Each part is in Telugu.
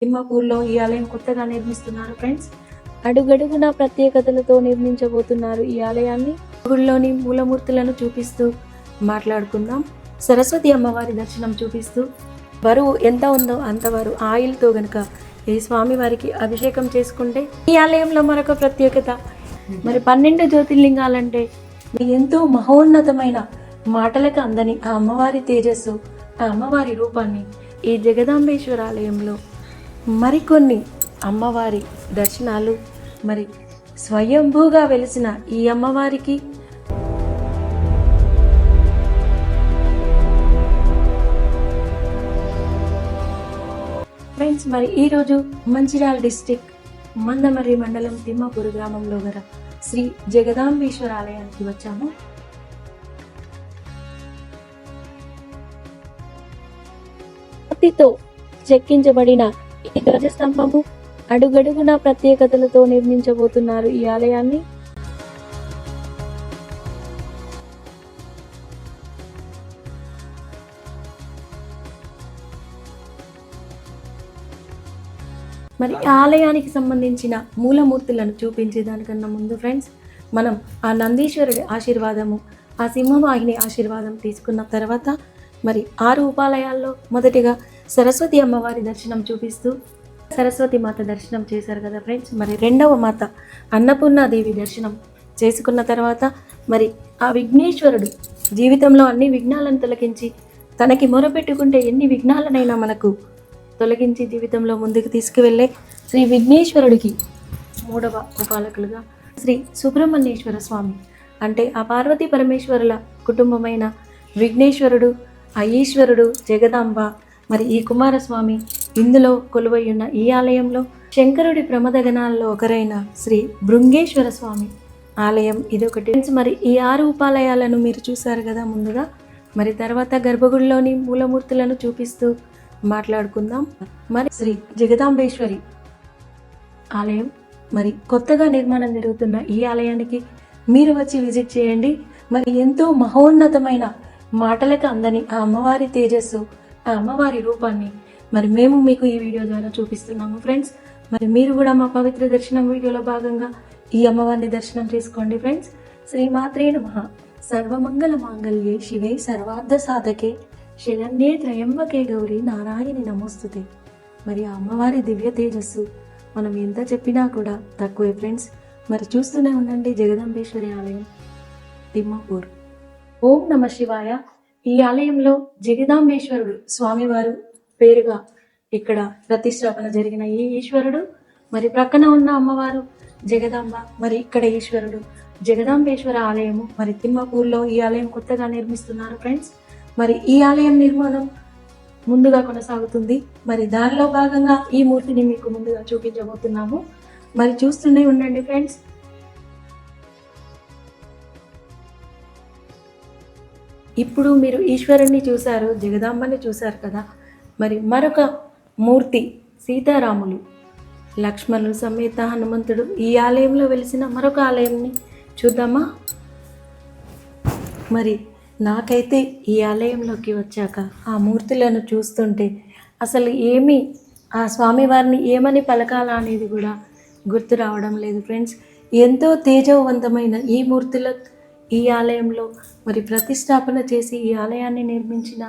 తిమ్మాపూర్లో ఈ ఆలయం కొత్తగా నిర్మిస్తున్నారు ఫ్రెండ్స్. అడుగడుగునా ప్రత్యేకతలతో నిర్మించబోతున్నారు ఈ ఆలయాన్ని. గుడిలోని మూలమూర్తులను చూపిస్తూ మాట్లాడుకుందాం. సరస్వతి అమ్మవారి దర్శనం చూపిస్తూ బరువు ఎంత ఉందో అంతవారు ఆయిల్తో గనుక ఈ స్వామివారికి అభిషేకం చేసుకుంటే ఈ ఆలయంలో మరొక ప్రత్యేకత. మరి 12 జ్యోతిర్లింగాలంటే ఎంతో మహోన్నతమైన మాటలకు అందని ఆ అమ్మవారి తేజస్సు, ఆ అమ్మవారి రూపాన్ని ఈ జగదాంబేశ్వర ఆలయంలో మరికొన్ని అమ్మవారి దర్శనాలు, మరి స్వయంభూగా వెలిసిన ఈ అమ్మవారికి ఫ్రెండ్స్, మరి ఈరోజు మంచిర్యాల డిస్టిక్ మందమర్రి మండలం తిమ్మాపూర్ గ్రామంలో గల శ్రీ జగదాంబేశ్వర ఆలయానికి వచ్చాము. రాతితో చెక్కించబడిన ఈ ధ్వజస్తంభము అడుగడుగునా ప్రత్యేకతలతో నిర్మించబోతున్నారు ఈ ఆలయాన్ని. మరి ఆలయానికి సంబంధించిన మూలమూర్తులను చూపించే దానికన్నా ముందు ఫ్రెండ్స్, మనం ఆ నందీశ్వరుడి ఆశీర్వాదము, ఆ సింహవాహిని ఆశీర్వాదం తీసుకున్న తర్వాత మరి 6 ఉపాలయాల్లో మొదటిగా సరస్వతి అమ్మవారి దర్శనం చూపిస్తూ సరస్వతి మాత దర్శనం చేశారు కదా ఫ్రెండ్స్. మరి రెండవ మాత అన్నపూర్ణాదేవి దర్శనం చేసుకున్న తర్వాత మరి ఆ విఘ్నేశ్వరుడు జీవితంలో అన్ని విఘ్నాలను తొలగించి తనకి మొరపెట్టుకుంటే ఎన్ని విఘ్నాలనైనా మనకు తొలగించి జీవితంలో ముందుకు తీసుకువెళ్ళే శ్రీ విఘ్నేశ్వరుడికి 3వ ఉపాలకులుగా శ్రీ సుబ్రహ్మణ్యేశ్వర స్వామి, అంటే ఆ పార్వతీ పరమేశ్వరుల కుటుంబమైన విఘ్నేశ్వరుడు, ఆ ఈశ్వరుడు, జగదాంబ, మరి ఈ కుమారస్వామి ఇందులో కొలువై ఉన్న ఈ ఆలయంలో శంకరుడి ప్రమదగణాల్లో ఒకరైన శ్రీ భృంగేశ్వర స్వామి ఆలయం ఇదొకటి. మరి ఈ 6 ఉపాలయాలను మీరు చూశారు కదా ముందుగా. మరి తర్వాత గర్భగుడిలోని మూలమూర్తులను చూపిస్తూ మాట్లాడుకుందాం. మరి శ్రీ జగదాంబేశ్వరి ఆలయం మరి కొత్తగా నిర్మాణం జరుగుతున్న ఈ ఆలయానికి మీరు వచ్చి విజిట్ చేయండి. మరి ఎంతో మహోన్నతమైన మాటలకు అందని ఆ అమ్మవారి తేజస్సు, ఆ అమ్మవారి రూపాన్ని మరి మేము మీకు ఈ వీడియో ద్వారా చూపిస్తున్నాము ఫ్రెండ్స్. మరి మీరు కూడా మా పవిత్ర దర్శనం వీడియోలో భాగంగా ఈ అమ్మవారిని దర్శనం చేసుకోండి ఫ్రెండ్స్. శ్రీమాత్రే నమః. సర్వమంగళ మాంగళ్యే శివే సర్వార్థ సాధకే శరణ్యే త్రయంబకే గౌరీ నారాయణి నమోస్తుతే. మరి ఆ అమ్మవారి దివ్య తేజస్సు మనం ఎంత చెప్పినా కూడా తక్కువే ఫ్రెండ్స్. మరి చూస్తూనే ఉండండి జగదాంబేశ్వరి ఆలయం తిమ్మాపూర్. ఓం నమ శివాయ. ఈ ఆలయంలో జగదాంబేశ్వరుడు స్వామివారు పేరుగా ఇక్కడ ప్రతిష్టాపన జరిగిన ఈ ఈశ్వరుడు, మరి ప్రక్కన ఉన్న అమ్మవారు జగదాంబ, మరి ఇక్కడ ఈశ్వరుడు జగదాంబేశ్వర ఆలయము. మరి తిమ్మాపూర్లో ఈ ఆలయం కొత్తగా నిర్మిస్తున్నారు ఫ్రెండ్స్. మరి ఈ ఆలయం నిర్మాణం ముందుగా కొనసాగుతుంది. మరి దానిలో భాగంగా ఈ మూర్తిని మీకు ముందుగా చూపించబోతున్నాము. మరి చూస్తూనే ఉండండి ఫ్రెండ్స్. ఇప్పుడు మీరు ఈశ్వరుణ్ణి చూశారు, జగదాంబని చూశారు కదా. మరి మరొక మూర్తి సీతారాములు, లక్ష్మణులు సమేత హనుమంతుడు ఈ ఆలయంలో వెలిసిన మరొక ఆలయంని చూద్దామా. మరి నాకైతే ఈ ఆలయంలోకి వచ్చాక ఆ మూర్తులను చూస్తుంటే అసలు ఆ స్వామివారిని ఏమని పలకాలా అనేది కూడా గుర్తు రావడం లేదు ఫ్రెండ్స్. ఎంతో తేజవంతమైన ఈ మూర్తుల ఈ ఆలయంలో మరి ప్రతిష్టాపన చేసి ఈ ఆలయాన్ని నిర్మించిన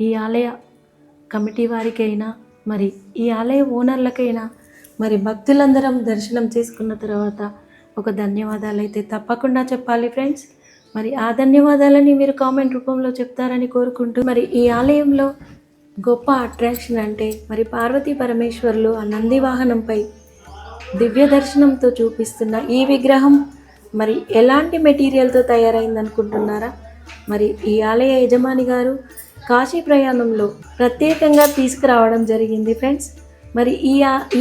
ఈ ఆలయ కమిటీ వారికైనా, మరి ఈ ఆలయ ఓనర్లకైనా, మరి భక్తులందరం దర్శనం చేసుకున్న తర్వాత ఒక ధన్యవాదాలు అయితే తప్పకుండా చెప్పాలి ఫ్రెండ్స్. మరి ఆ ధన్యవాదాలని మీరు కామెంట్ రూపంలో చెప్తారని కోరుకుంటూ, మరి ఈ ఆలయంలో గొప్ప అట్రాక్షన్ అంటే మరి పార్వతీ పరమేశ్వరులు ఆ నంది వాహనంపై దివ్య దర్శనంతో చూపిస్తున్న ఈ విగ్రహం మరి ఎలాంటి మెటీరియల్తో తయారైంది అనుకుంటున్నారా? మరి ఈ ఆలయ యజమాని గారు కాశీ ప్రయాణంలో ప్రత్యేకంగా తీసుకురావడం జరిగింది ఫ్రెండ్స్. మరి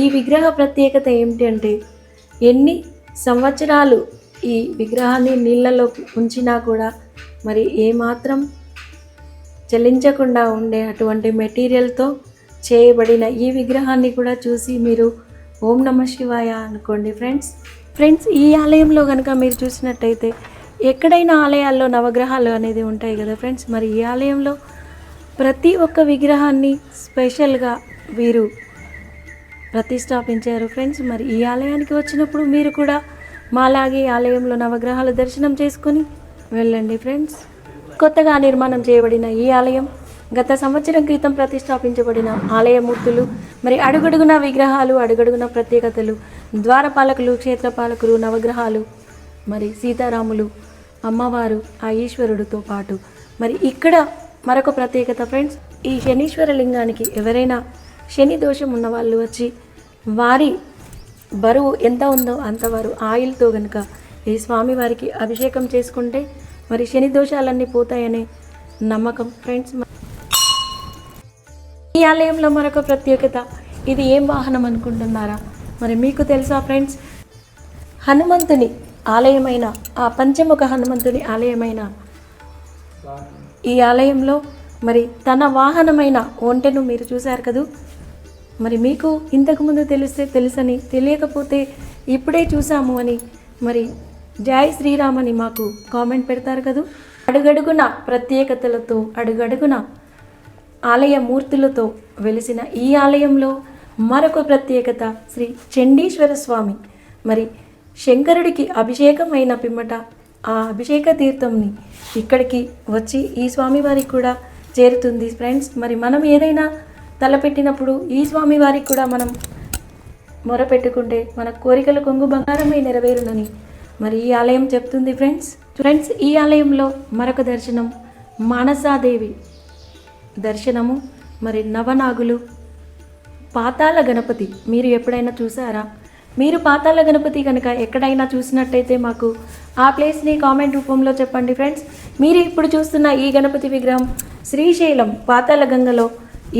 ఈ విగ్రహ ప్రత్యేకత ఏమిటి అంటే, ఎన్ని సంవత్సరాలు ఈ విగ్రహాన్ని నీళ్ళలో ఉంచినా కూడా మరి ఏమాత్రం చలించకుండా ఉండే అటువంటి మెటీరియల్తో చేయబడిన ఈ విగ్రహాన్ని కూడా చూసి మీరు ఓం నమ శివాయ అనుకోండి ఫ్రెండ్స్. ఈ ఆలయంలో కనుక మీరు చూసినట్టయితే ఎక్కడైనా ఆలయాల్లో నవగ్రహాలు అనేది ఉంటాయి కదా ఫ్రెండ్స్. మరి ఈ ఆలయంలో ప్రతి ఒక్క విగ్రహాన్ని స్పెషల్గా వీరు ప్రతిష్టాపించారు ఫ్రెండ్స్. మరి ఈ ఆలయానికి వచ్చినప్పుడు మీరు కూడా మాలాగే ఆలయంలో నవగ్రహాల దర్శనం చేసుకొని వెళ్ళండి ఫ్రెండ్స్. కొత్తగా నిర్మాణం చేయబడిన ఈ ఆలయం గత సంవత్సరం క్రితం ప్రతిష్టాపించబడిన ఆలయమూర్తులు, మరి అడుగడుగున విగ్రహాలు, అడుగడుగున ప్రత్యేకతలు, ద్వారపాలకులు, క్షేత్రపాలకులు, నవగ్రహాలు, మరి సీతారాములు, అమ్మవారు, ఆ ఈశ్వరుడితో పాటు మరి ఇక్కడ మరొక ప్రత్యేకత ఫ్రెండ్స్. ఈ శనీశ్వర లింగానికి ఎవరైనా శని దోషం ఉన్న వాళ్ళు వచ్చి వారి బరువు ఎంత ఉందో అంతవారు ఆయిల్తో కనుక ఈ స్వామివారికి అభిషేకం చేసుకుంటే మరి శని దోషాలన్నీ పోతాయనే నమ్మకం ఫ్రెండ్స్. ఈ ఆలయంలో మరొక ప్రత్యేకత, ఇది ఏం వాహనం అనుకుంటున్నారా? మరి మీకు తెలుసా ఫ్రెండ్స్? హనుమంతుని ఆలయమైన, ఆ పంచముఖ హనుమంతుని ఆలయమైన ఈ ఆలయంలో మరి తన వాహనమైన ఒంటెను మీరు చూశారు కదూ. మరి మీకు ఇంతకుముందు తెలిస్తే తెలుసని, తెలియకపోతే ఇప్పుడే చూసాము అని మరి జై శ్రీరామ్ అని మాకు కామెంట్ పెడతారు కదూ. అడుగడుగున ప్రత్యేకతలతో, అడుగడుగున ఆలయ మూర్తులతో వెలిసిన ఈ ఆలయంలో మరొక ప్రత్యేకత, శ్రీ చండీశ్వర స్వామి. మరి శంకరుడికి అభిషేకం అయిన పిమ్మట ఆ అభిషేక తీర్థంని ఇక్కడికి వచ్చి ఈ స్వామివారికి కూడా చేరుతుంది ఫ్రెండ్స్. మరి మనం ఏదైనా తలపెట్టినప్పుడు ఈ స్వామివారికి కూడా మనం మొరపెట్టుకుంటే మన కోరికలు కొంగు బంగారమై నెరవేరునని మరి ఈ ఆలయం చెప్తుంది ఫ్రెండ్స్. ఈ ఆలయంలో మరొక దర్శనం మానసాదేవి దర్శనము, మరి నవనాగులు, పాతాళ గణపతి. మీరు ఎప్పుడైనా చూసారా? మీరు పాతాళ గణపతి కనుక ఎక్కడైనా చూసినట్టయితే మాకు ఆ ప్లేస్ని కామెంట్ రూపంలో చెప్పండి ఫ్రెండ్స్. మీరు ఇప్పుడు చూస్తున్న ఈ గణపతి విగ్రహం శ్రీశైలం పాతాళ గంగలో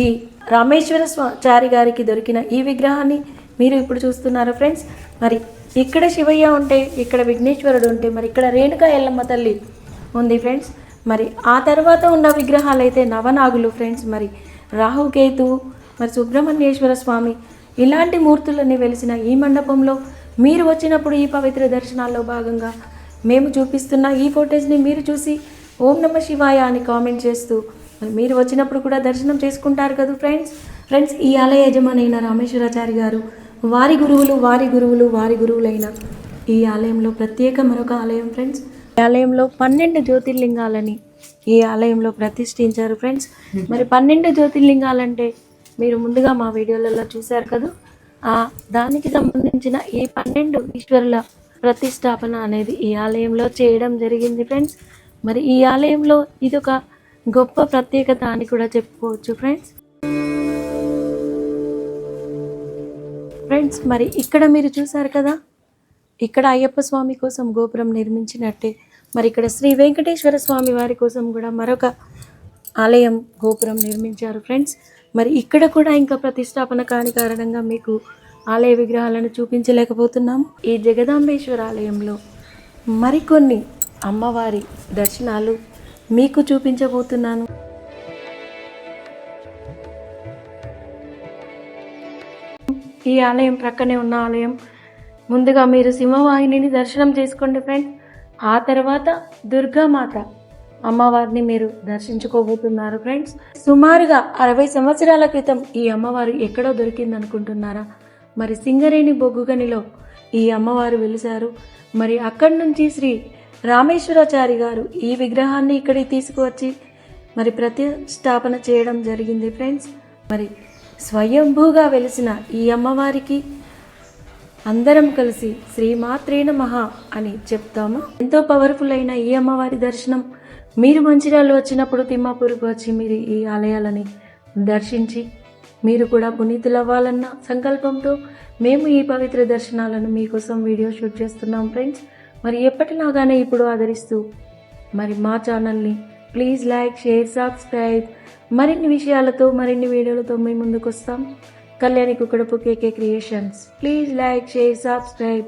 ఈ రామేశ్వర చారి గారికి దొరికిన ఈ విగ్రహాన్ని మీరు ఇప్పుడు చూస్తున్నారు ఫ్రెండ్స్. మరి ఇక్కడ శివయ్య ఉంటే, ఇక్కడ విఘ్నేశ్వరుడు ఉంటే, మరి ఇక్కడ రేణుకా ఎల్లమ్మ తల్లి ఉంది ఫ్రెండ్స్. మరి ఆ తర్వాత ఉన్న విగ్రహాలు అయితే నవనాగులు ఫ్రెండ్స్. మరి రాహుకేతు, మరి సుబ్రహ్మణ్యేశ్వర స్వామి, ఇలాంటి మూర్తులని వెలిసిన ఈ మండపంలో మీరు వచ్చినప్పుడు ఈ పవిత్ర దర్శనాల్లో భాగంగా మేము చూపిస్తున్న ఈ ఫోటోస్ని మీరు చూసి ఓం నమ శివాయ అని కామెంట్ చేస్తూ మరి మీరు వచ్చినప్పుడు కూడా దర్శనం చేసుకుంటారు కదా ఫ్రెండ్స్. ఈ ఆలయ యజమానైన రామేశ్వరాచారి గారు, వారి గురువులైన ఈ ఆలయంలో ప్రత్యేక మరొక ఆలయం ఫ్రెండ్స్. ఈ ఆలయంలో 12 జ్యోతిర్లింగాలని ఈ ఆలయంలో ప్రతిష్ఠించారు ఫ్రెండ్స్. మరి 12 జ్యోతిర్లింగాలంటే మీరు ముందుగా మా వీడియోలలో చూశారు కదా. దానికి సంబంధించిన ఈ 12 ఈశ్వరుల ప్రతిష్టాపన అనేది ఈ ఆలయంలో చేయడం జరిగింది ఫ్రెండ్స్. మరి ఈ ఆలయంలో ఇదొక గొప్ప ప్రత్యేకత అని కూడా చెప్పుకోవచ్చు ఫ్రెండ్స్. మరి ఇక్కడ మీరు చూసారు కదా, ఇక్కడ అయ్యప్ప స్వామి కోసం గోపురం నిర్మించినట్టే మరి ఇక్కడ శ్రీ వెంకటేశ్వర స్వామి వారి కోసం కూడా మరొక ఆలయం గోపురం నిర్మించారు ఫ్రెండ్స్. మరి ఇక్కడ కూడా ఇంకా ప్రతిష్టాపన కాని కారణంగా మీకు ఆలయ విగ్రహాలను చూపించలేకపోతున్నాము. ఈ జగదాంబేశ్వర ఆలయంలో మరికొన్ని అమ్మవారి దర్శనాలు మీకు చూపించబోతున్నాను. ఈ ఆలయం ప్రక్కనే ఉన్న ఆలయం. ముందుగా మీరు సింహవాహినిని దర్శనం చేసుకోండి ఫ్రెండ్స్. ఆ తర్వాత దుర్గామాత అమ్మవారిని మీరు దర్శించుకోబోతున్నారు ఫ్రెండ్స్. సుమారుగా 60 సంవత్సరాల క్రితం ఈ అమ్మవారు ఎక్కడో దొరికింది అనుకుంటున్నారా? మరి సింగరేణి బొగ్గుగనిలో ఈ అమ్మవారు వెలిశారు. మరి అక్కడి నుంచి శ్రీ రామేశ్వరాచారి గారు ఈ విగ్రహాన్ని ఇక్కడికి తీసుకువచ్చి మరి ప్రతిష్టాపన చేయడం జరిగింది ఫ్రెండ్స్. మరి స్వయంభూగా వెలిసిన ఈ అమ్మవారికి అందరం కలిసి శ్రీమాత్రే నమః అని చెప్తాము. ఎంతో పవర్ఫుల్ అయిన ఈ అమ్మవారి దర్శనం మీరు మంచిర్యాల వచ్చినప్పుడు తిమ్మాపూర్కు వచ్చి మీరు ఈ ఆలయాలని దర్శించి మీరు కూడా పునీతులవ్వాలన్న సంకల్పంతో మేము ఈ పవిత్ర దర్శనాలను మీకోసం వీడియో షూట్ చేస్తున్నాం ఫ్రెండ్స్. మరి ఎప్పటిలాగానే ఇప్పుడు ఆదరిస్తూ మరి మా ఛానల్ని ప్లీజ్ లైక్, షేర్, సబ్స్క్రైబ్. మరిన్ని విషయాలతో, మరిన్ని వీడియోలతో మీ ముందుకు వస్తాం. Kalyani Kukkadapu KK creations. Please like, share, subscribe.